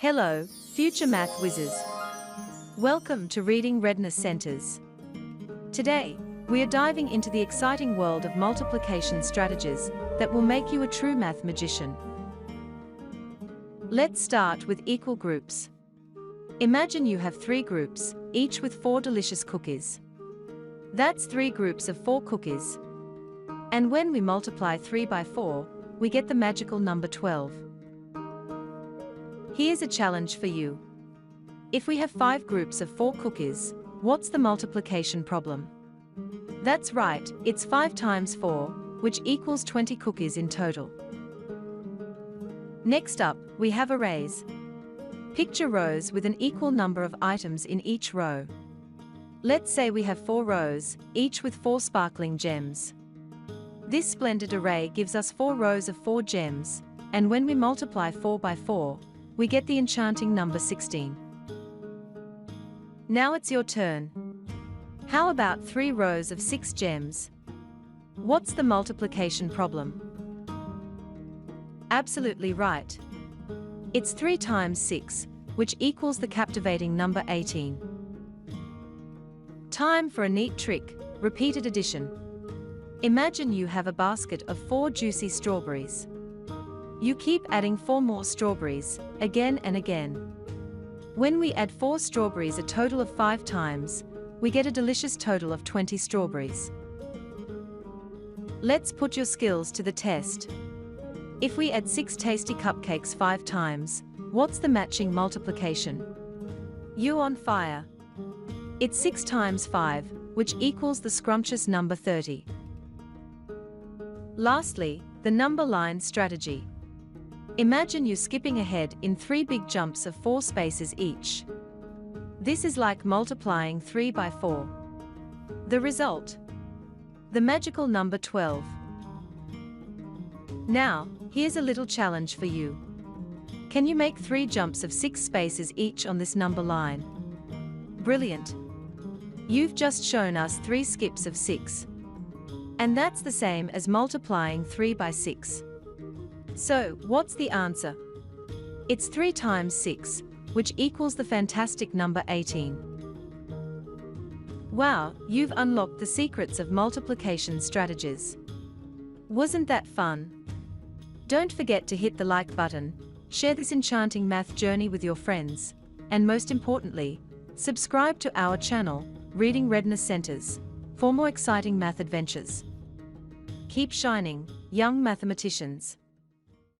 Hello, future math whizzes. Welcome to Reading Readiness Centers. Today, we are diving into the exciting world of multiplication strategies that will make you a true math magician. Let's start with equal groups. Imagine you have 3 groups, each with 4 delicious cookies. That's 3 groups of 4 cookies. And when we multiply 3 by 4, we get the magical number 12. Here's a challenge for you. If we have 5 groups of 4 cookies, what's the multiplication problem? That's right, it's 5 times 4, which equals 20 cookies in total. Next up, we have arrays. Picture rows with an equal number of items in each row. Let's say we have 4 rows, each with 4 sparkling gems. This splendid array gives us 4 rows of 4 gems, and when we multiply 4 by 4, we get the enchanting number 16. Now it's your turn. How about 3 rows of 6 gems? What's the multiplication problem? Absolutely right. It's 3 times 6, which equals the captivating number 18. Time for a neat trick, repeated addition. Imagine you have a basket of 4 juicy strawberries. You keep adding 4 more strawberries, again and again. When we add 4 strawberries a total of 5 times, we get a delicious total of 20 strawberries. Let's put your skills to the test. If we add 6 tasty cupcakes 5 times, what's the matching multiplication? You on fire. It's 6 times 5, which equals the scrumptious number 30. Lastly, the number line strategy. Imagine you skipping ahead in 3 big jumps of 4 spaces each. This is like multiplying 3 by 4. The result? The magical number 12. Now, here's a little challenge for you. Can you make 3 jumps of 6 spaces each on this number line? Brilliant! You've just shown us 3 skips of 6. And that's the same as multiplying 3 by 6. So, what's the answer? It's 3 times 6, which equals the fantastic number 18. Wow, you've unlocked the secrets of multiplication strategies. Wasn't that fun? Don't forget to hit the like button, share this enchanting math journey with your friends, and most importantly, subscribe to our channel, Reading Readiness Centers, for more exciting math adventures. Keep shining, young mathematicians.